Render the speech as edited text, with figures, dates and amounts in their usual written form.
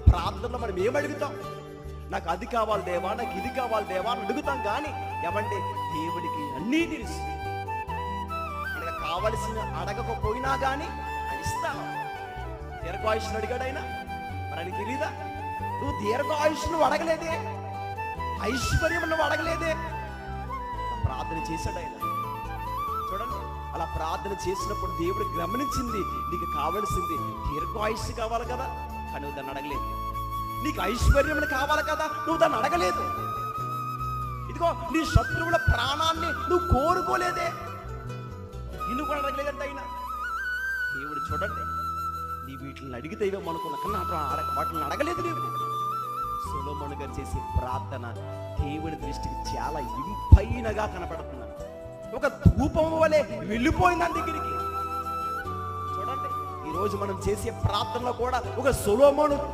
ప్రార్థనలో మనం ఏం అడుగుతాం? నాకు అది కావాలి దేవా, నాకు ఇది కావాలి దేవా అని అడుగుతాం. కానీ ఏమంటే దేవుడికి అన్నీ తెలుసు. మనకు కావలసిన అడగకపోయినా కానీ ఆయన ఇస్తాను. దీర్ఘాయుష్ను అడిగాడు ఆయన, మరి ఆయనకి తెలీదా? నువ్వు దీర్ఘాయుష్ నువ్వు అడగలేదే, ఐశ్వర్యం నువ్వు అడగలేదే, ప్రార్థన చేశాడు ఆయన. చూడండి, అలా ప్రార్థన చేసినప్పుడు దేవుడు గమనించింది, నీకు కావలసింది దీర్ఘాయుష్ కావాలి కదా, కానీ నువ్వు దాన్ని అడగలేదు. నీకు ఐశ్వర్యం కావాలి కదా, నువ్వు దాన్ని అడగలేదు. ఇదిగో నీ శత్రువుల ప్రాణాన్ని నువ్వు కోరుకోలేదే, నిన్ను కూడా అడగలేదంటే అయినా దేవుడు. చూడండి, నీ వీటిని అడిగితే ఇవేమో అనుకున్నా, కన్నా వాటిని అడగలేదు నీవు. సొలొమోను గారు చేసే ప్రార్థన దేవుడి దృష్టికి చాలా ఇంపైనగా కనపడుతున్నాను. ఒక ధూపం వలె వెళ్ళిపోయింది దాని దగ్గరికి. చూడండి, ఈరోజు మనం చేసే ప్రార్థనలో కూడా ఒక సొలొమోను